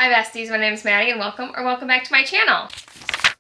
Hi besties, my name is Maddie and welcome back to my channel.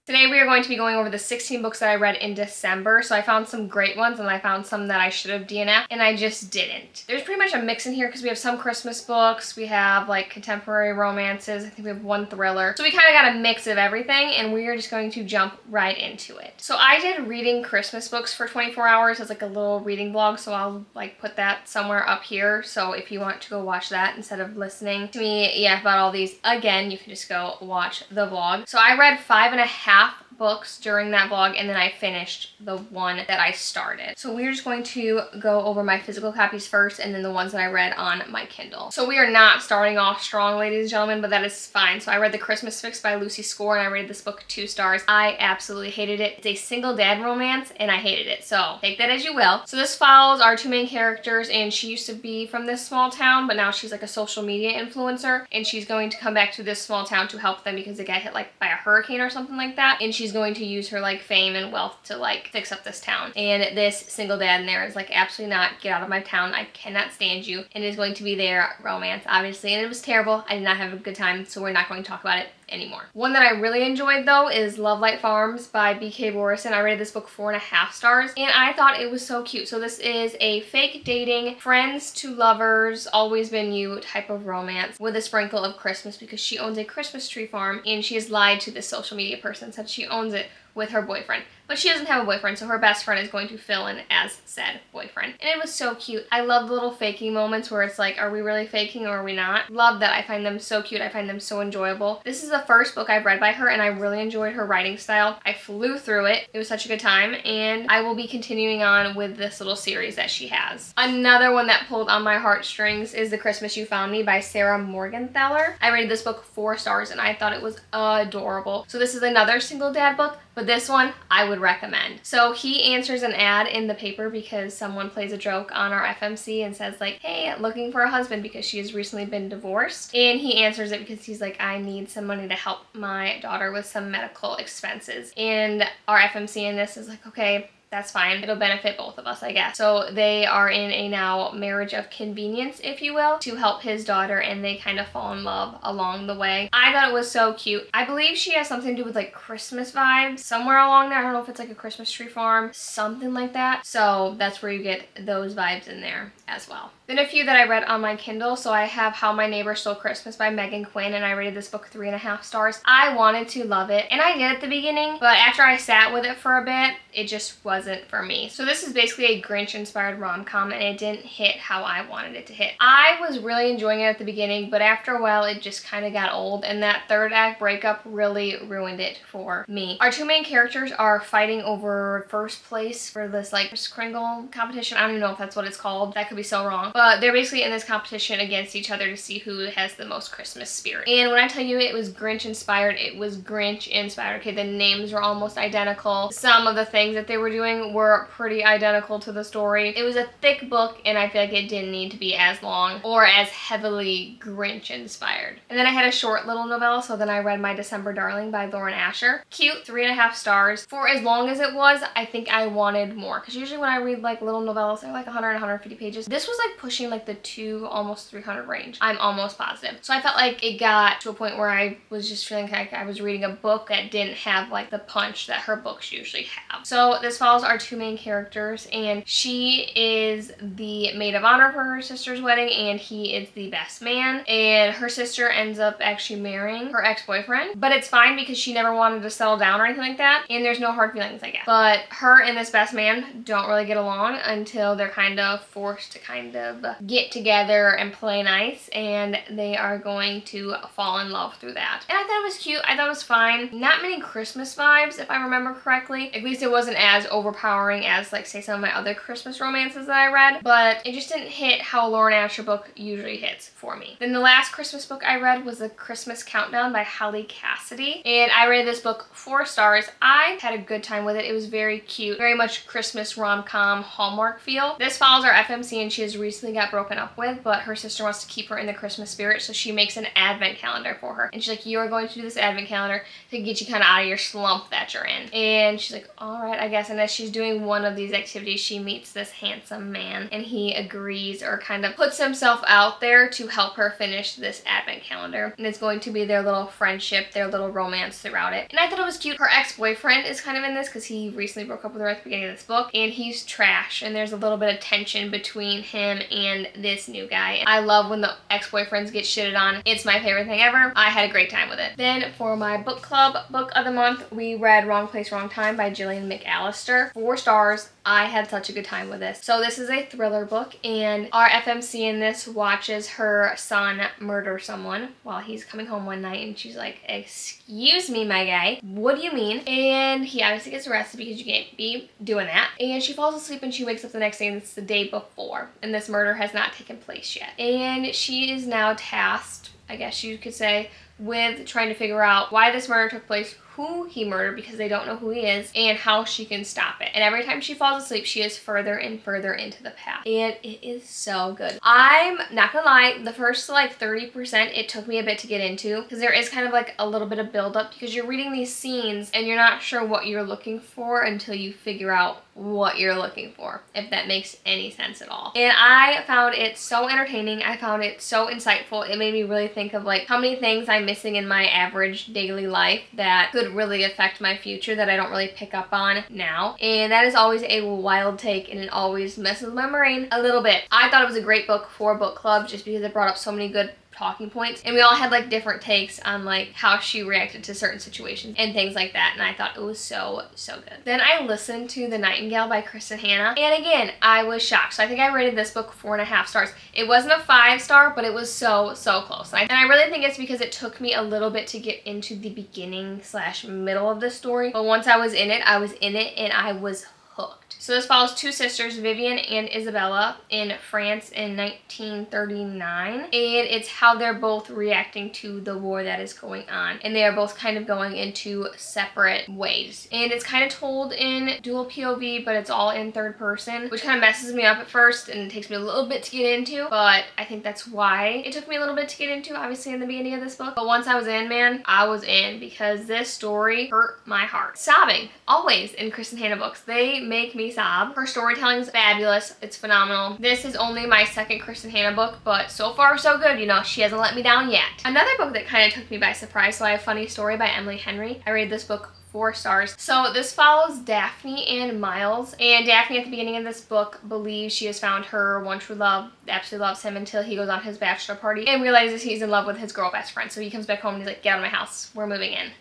Today we are going to be going over the 16 books that I read in December. So I found some great ones and I found some that I should have DNF'd and I just didn't. There's pretty much a mix in here because we have some Christmas books, we have like contemporary romances, I think we have one thriller. So we kind of got a mix of everything and we are just going to jump right into it. So I did reading Christmas books for 24 hours as like a little reading vlog, so I'll like put that somewhere up here. So if you want to go watch that instead of listening to me about all these again, you can just go watch the vlog. So I read 5.5 books during that vlog and then I finished the one that I started. So we're just going to go over my physical copies first and then the ones that I read on my Kindle. So we are not starting off strong, ladies and gentlemen, but that is fine. So I read The Christmas Fix by Lucy Score and I rated this book 2 stars. I absolutely hated it. It's a single dad romance and I hated it. So take that as you will. So this follows our two main characters and she used to be from this small town, but now she's like a social media influencer and she's going to come back to this small town to help them because they got hit like by a hurricane or something like that. And she's going to use her like fame and wealth to like fix up this town. And this single dad in there is like, absolutely not, get out of my town, I cannot stand you, and is going to be their romance obviously, and it was terrible. I did not have a good time, so we're not going to talk about it anymore. One that I really enjoyed though is Love Light Farms by B.K. Borison. I rated this book 4.5 stars and I thought it was so cute. So this is a fake dating, friends to lovers, always been you type of romance with a sprinkle of Christmas because she owns a Christmas tree farm and she has lied to this social media person, said she owns it with her boyfriend. But she doesn't have a boyfriend, so her best friend is going to fill in as said boyfriend. And it was so cute. I love the little faking moments where it's like, are we really faking or are we not? Love that. I find them so cute. I find them so enjoyable. This is the first book I've read by her and I really enjoyed her writing style. I flew through it. It was such a good time and I will be continuing on with this little series that she has. Another one that pulled on my heartstrings is The Christmas You Found Me by Sarah Morgenthaler. I rated this book 4 stars and I thought it was adorable. So this is another single dad book, but this one I would recommend. So he answers an ad in the paper because someone plays a joke on our FMC and says like, hey, looking for a husband because she has recently been divorced. And he answers it because he's like, I need some money to help my daughter with some medical expenses. And our FMC in this is like, okay, that's fine. It'll benefit both of us, I guess. So they are in a now marriage of convenience, if you will, to help his daughter, and they kind of fall in love along the way. I thought it was so cute. I believe she has something to do with like Christmas vibes somewhere along there. I don't know if it's like a Christmas tree farm, something like that. So that's where you get those vibes in there as well. Then a few that I read on my Kindle. So I have How My Neighbor Stole Christmas by Megan Quinn, and I rated this book 3.5 stars. I wanted to love it, and I did at the beginning, but after I sat with it for a bit, it just wasn't for me. So this is basically a Grinch-inspired rom-com, and it didn't hit how I wanted it to hit. I was really enjoying it at the beginning, but after a while, it just kind of got old, and that third act breakup really ruined it for me. Our two main characters are fighting over first place for this like Kringle competition. I don't even know if that's what it's called. That could be so wrong. But they're basically in this competition against each other to see who has the most Christmas spirit. And when I tell you it was Grinch inspired, it was Grinch inspired. Okay, the names were almost identical. Some of the things that they were doing were pretty identical to the story. It was a thick book and I feel like it didn't need to be as long or as heavily Grinch inspired. And then I had a short little novella, so then I read My December Darling by Lauren Asher. Cute, 3.5 stars. For as long as it was, I think I wanted more, because usually when I read like little novellas, they're like 100, 150 pages. This was like pushing like the 2, almost 300 range. I'm almost positive. So I felt like it got to a point where I was just feeling like I was reading a book that didn't have like the punch that her books usually have. So this follows our two main characters, and she is the maid of honor for her sister's wedding and he is the best man, and her sister ends up actually marrying her ex-boyfriend, but it's fine because she never wanted to settle down or anything like that, and there's no hard feelings, I guess. But her and this best man don't really get along until they're kind of forced to kind of get together and play nice, and they are going to fall in love through that. And I thought it was cute. I thought it was fine. Not many Christmas vibes, if I remember correctly. At least it wasn't as overpowering as like say some of my other Christmas romances that I read, but it just didn't hit how a Lauren Asher book usually hits for me. Then the last Christmas book I read was The Christmas Countdown by Holly Cassidy, and I rated this book 4 stars. I had a good time with it. It was very cute, very much Christmas rom-com Hallmark feel. This follows our FMC and she has recently got broken up with, but her sister wants to keep her in the Christmas spirit, so she makes an advent calendar for her, and she's like, you're going to do this advent calendar to get you kind of out of your slump that you're in. And she's like, all right, I guess. And as she's doing one of these activities, she meets this handsome man and he agrees or kind of puts himself out there to help her finish this advent calendar. And it's going to be their little friendship, their little romance throughout it. And I thought it was cute. Her ex-boyfriend is kind of in this because he recently broke up with her at the beginning of this book, and he's trash, and there's a little bit of tension between him and this new guy. I love when the ex-boyfriends get shitted on. It's my favorite thing ever. I had a great time with it. Then for my book club book of the month, we read Wrong Place, Wrong Time by Gillian McAllister. 4 stars. I had such a good time with this. So this is a thriller book, and our FMC in this watches her son murder someone while he's coming home one night, and she's like, excuse me, my guy, what do you mean? And he obviously gets arrested because you can't be doing that. And she falls asleep and she wakes up the next day, and it's the day before, and this murder has not taken place yet. And she is now tasked, I guess you could say, with trying to figure out why this murder took place, who he murdered because they don't know who he is, and how she can stop it. And every time she falls asleep, she is further and further into the path. And it is so good. I'm not gonna lie, the first like 30% it took me a bit to get into because there is kind of like a little bit of buildup because you're reading these scenes and you're not sure what you're looking for until you figure out what you're looking for, if that makes any sense at all. And I found it so entertaining. I found it so insightful. It made me really think of like how many things I'm missing in my average daily life that could really affect my future that I don't really pick up on now. And that is always a wild take, and it always messes with my brain a little bit. I thought it was a great book for book club just because it brought up so many good talking points, and we all had like different takes on like how she reacted to certain situations and things like that, and I thought it was so good. Then I listened to The Nightingale by Kristen Hanna, and again I was shocked. So I think I rated this book 4.5 stars. It wasn't a 5-star, but it was so close, and I really think it's because it took me a little bit to get into the beginning / middle of the story, but once I was in it and I was hooked. So this follows 2 sisters, Vivian and Isabella, in France in 1939, and it's how they're both reacting to the war that is going on, and they are both kind of going into separate ways. And it's kind of told in dual POV, but it's all in 3rd person, which kind of messes me up at first and it takes me a little bit to get into, but I think that's why it took me a little bit to get into, obviously, in the beginning of this book. But once I was in, man, I was in, because this story hurt my heart. Sobbing, always, in Kristen Hanna books. They make me sob. Her storytelling is fabulous. It's phenomenal. This is only my 2nd Kristen Hanna book, but so far so good. You know, she hasn't let me down yet. Another book that kind of took me by surprise, so I have Funny Story by Emily Henry. I rated this book 4 stars. So this follows Daphne and Miles, and Daphne at the beginning of this book believes she has found her one true love, absolutely loves him, until he goes on his bachelor party and realizes he's in love with his girl best friend. So he comes back home and he's like, get out of my house, we're moving in.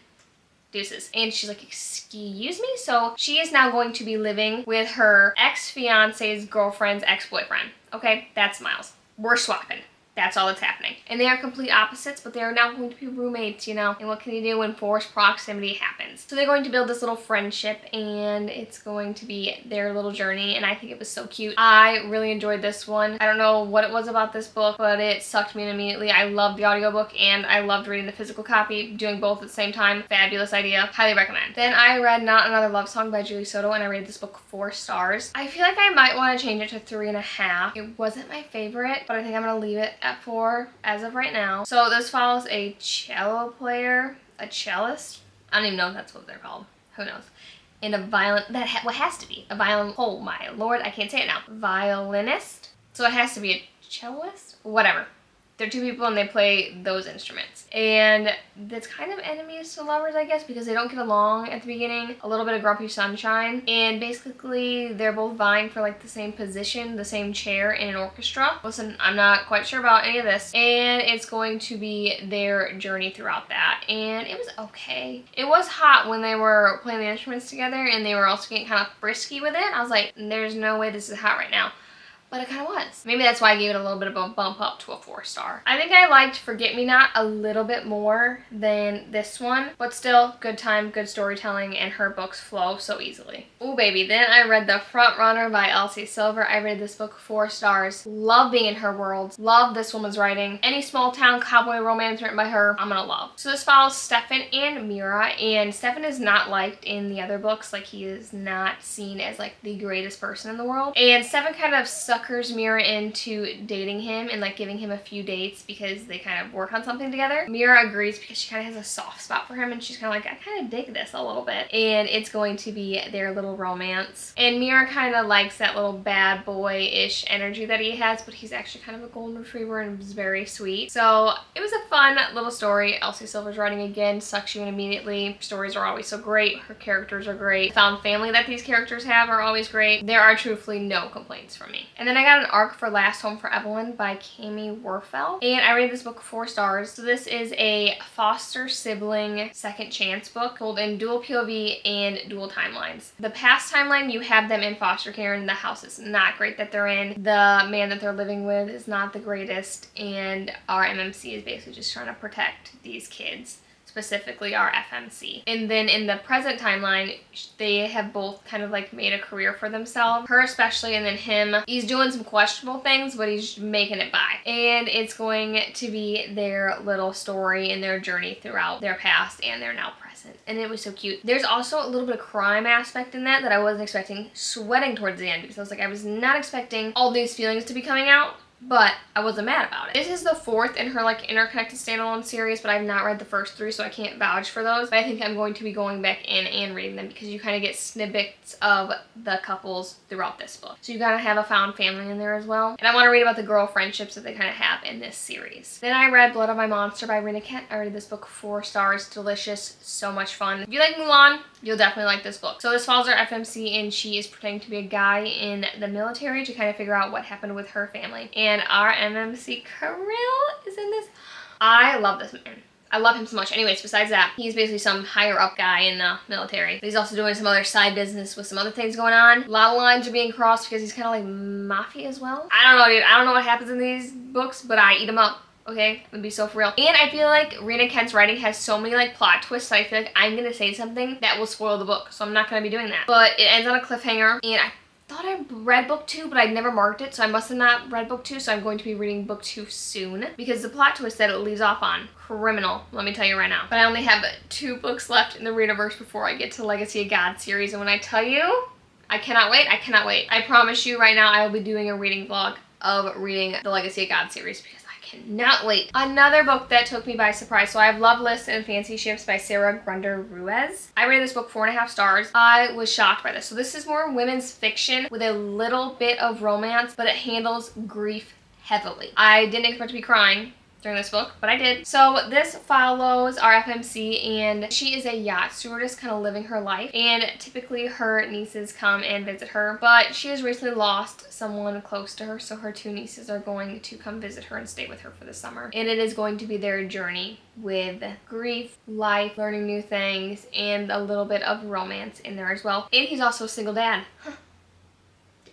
Deuces. And she's like, excuse me? So she is now going to be living with her ex-fiance's girlfriend's ex-boyfriend. Okay, that's Miles. We're swapping. That's all that's happening. And they are complete opposites, but they are now going to be roommates, you know? And what can you do when forced proximity happens? So they're going to build this little friendship, and it's going to be their little journey, and I think it was so cute. I really enjoyed this one. I don't know what it was about this book, but it sucked me in immediately. I loved the audiobook, and I loved reading the physical copy. Doing both at the same time, fabulous idea. Highly recommend. Then I read Not Another Love Song by Julie Soto, and I rated this book 4 stars. I feel like I might want to change it to 3.5. It wasn't my favorite, but I think I'm going to leave it at 4 as of right now. So this follows a cello player, a cellist, I don't even know if that's what they're called, who knows, and a violin, what has to be a violin, oh my lord, I can't say it now, violinist, so it has to be a celloist, whatever. They're 2 people and they play those instruments. And that's kind of enemies to lovers, I guess, because they don't get along at the beginning. A little bit of grumpy sunshine. And basically, they're both vying for like the same position, the same chair in an orchestra. Listen, I'm not quite sure about any of this. And it's going to be their journey throughout that. And it was okay. It was hot when they were playing the instruments together and they were also getting kind of frisky with it. I was like, there's no way this is hot right now. But it kind of was. Maybe that's why I gave it a little bit of a bump up to a 4 star. I think I liked Forget Me Not a little bit more than this one, but still good time, good storytelling, and her books flow so easily. Ooh baby, then I read The Front Runner by Elsie Silver. I rated this book 4 stars. Love being in her world. Love this woman's writing. Any small town cowboy romance written by her, I'm gonna love. So this follows Stefan and Mira, and Stefan is not liked in the other books. Like, he is not seen as like the greatest person in the world. And Stefan kind of sucks suckers Mira into dating him and like giving him a few dates because they kind of work on something together. Mira agrees because she kind of has a soft spot for him, and she's kind of like, I kind of dig this a little bit. And it's going to be their little romance. And Mira kind of likes that little bad boy-ish energy that he has, but he's actually kind of a golden retriever and is very sweet. So it was a fun little story. Elsie Silver's writing again, sucks you in immediately. Her stories are always so great. Her characters are great. The found family that these characters have are always great. There are truthfully no complaints from me. And then I got an arc for Last Home for Evelyn by Cami Werfel. And I rated this book 4 stars. So this is a foster sibling second chance book told in dual POV and dual timelines. The past timeline, you have them in foster care and the house is not great that they're in. The man that they're living with is not the greatest, and our MMC is basically just trying to protect these kids, specifically our FMC. And then in the present timeline, they have both kind of like made a career for themselves. Her especially, and then him. He's doing some questionable things, but he's making it by. And it's going to be their little story and their journey throughout their past and their now present. And it was so cute. There's also a little bit of crime aspect in that I wasn't expecting. Sweating towards the end because I was like, I was not expecting all these feelings to be coming out. But I wasn't mad about it. This is the 4th in her like interconnected standalone series, but I've not read the first 3, so I can't vouch for those. But I think I'm going to be going back in and reading them because you kind of get snippets of the couples throughout this book. So you gotta have a found family in there as well. And I want to read about the girl friendships that they kind of have in this series. Then I read Blood of My Monster by Rena Kent. I rated this book 4 stars. Delicious. So much fun. If you like Mulan, you'll definitely like this book. So this follows our FMC, and she is pretending to be a guy in the military to kind of figure out what happened with her family. And our MMC Kirill is in this. I love this man. I love him so much. Anyways, besides that, he's basically some higher up guy in the military. But he's also doing some other side business with some other things going on. A lot of lines are being crossed because he's kind of like mafia as well. I don't know, dude. I don't know what happens in these books, but I eat them up. Okay, I'm gonna be so for real. And I feel like Rena Kent's writing has so many like plot twists that I feel like I'm gonna say something that will spoil the book. So I'm not gonna be doing that. But it ends on a cliffhanger, and I thought I read book 2, but I'd never marked it, so I must have not read book 2, so I'm going to be reading book 2 soon because the plot twist that it leaves off on, criminal, let me tell you right now. But I only have 2 books left in the Readerverse before I get to Legacy of God series, and when I tell you, I cannot wait, I cannot wait. I promise you right now I will be doing a reading vlog of reading the Legacy of God series because cannot wait. Another book that took me by surprise. So I have Love Lists and Fancy Ships by Sarah Grunder Ruiz. I rated this book 4.5 stars. I was shocked by this. So this is more women's fiction with a little bit of romance, but it handles grief heavily. I didn't expect to be crying during this book, but I did. So this follows our FMC, and she is a yacht stewardess kind of living her life, and typically her nieces come and visit her, but she has recently lost someone close to her, so her 2 nieces are going to come visit her and stay with her for the summer, and it is going to be their journey with grief, life, learning new things, and a little bit of romance in there as well. And he's also a single dad.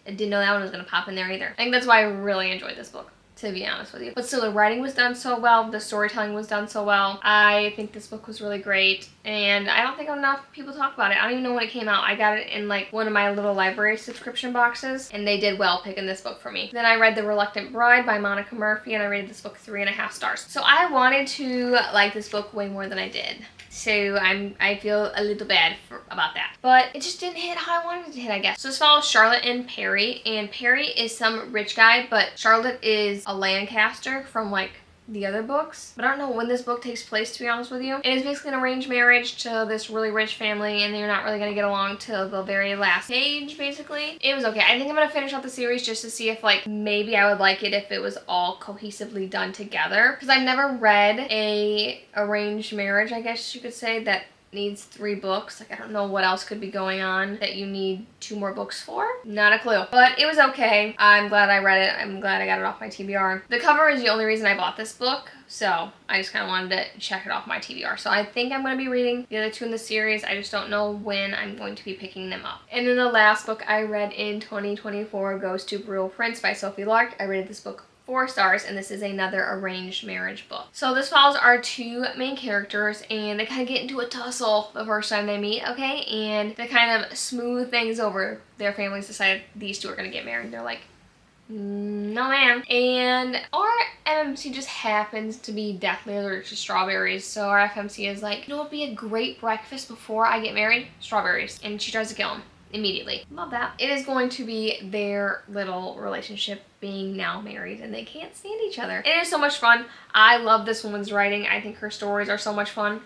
I didn't know that one was going to pop in there either. I think that's why I really enjoyed this book, to be honest with you. But still, the writing was done so well, the storytelling was done so well. I think this book was really great, and I don't think enough people talk about it. I don't even know when it came out. I got it in like one of my little library subscription boxes, and they did well picking this book for me. Then I read The Reluctant Bride by Monica Murphy, and I rated this book 3.5 stars. So I wanted to like this book way more than I did. So I feel a little bad about that. But it just didn't hit how I wanted it to hit, I guess. So this follows Charlotte and Perry. And Perry is some rich guy, but Charlotte is a Lancaster from like the other books. But I don't know when this book takes place, to be honest with you. And it's basically an arranged marriage to this really rich family, and they're not really going to get along till the very last page, basically. It was okay. I think I'm going to finish out the series just to see if like maybe I would like it if it was all cohesively done together. Because I've never read a arranged marriage, I guess you could say, that needs 3 books. Like, I don't know what else could be going on that you need 2 more books for. Not a clue. But it was okay. I'm glad I read it. I'm glad I got it off my TBR. The cover is the only reason I bought this book, so I just kind of wanted to check it off my TBR. So I think I'm going to be reading the other 2 in the series. I just don't know when I'm going to be picking them up. And then the last book I read in 2024 goes to Brule Prince by Sophie Lark. I rated this book 4 stars, and this is another arranged marriage book. So this follows our 2 main characters, and they kind of get into a tussle the first time they meet, okay? And they kind of smooth things over. Their families decide these 2 are going to get married. They're like, no ma'am. And our MMC just happens to be deathly allergic to strawberries, so our FMC is like, you know what would be a great breakfast before I get married? Strawberries. And she tries to kill him. immediately. Love that. It is going to be their little relationship being now married and they can't stand each other. It is so much fun. I love this woman's writing. I think her stories are so much fun.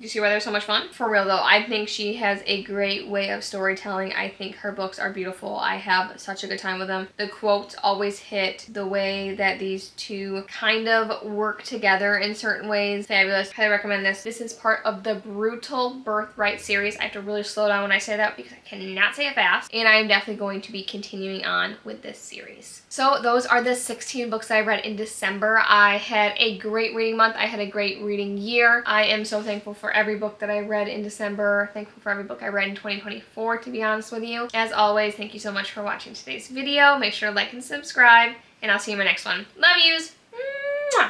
You see why they're so much fun? For real though, I think she has a great way of storytelling. I think her books are beautiful. I have such a good time with them. The quotes always hit. The way that these two kind of work together in certain ways. Fabulous. Highly recommend this. This is part of the Brutal Birthright series. I have to really slow down when I say that because I cannot say it fast. And I am definitely going to be continuing on with this series. So those are the 16 books that I read in December. I had a great reading month. I had a great reading year. I am so thankful for every book that I read in December. Thankful for every book I read in 2024, to be honest with you. As always, thank you so much for watching today's video. Make sure to like and subscribe, and I'll see you in my next one. Love yous!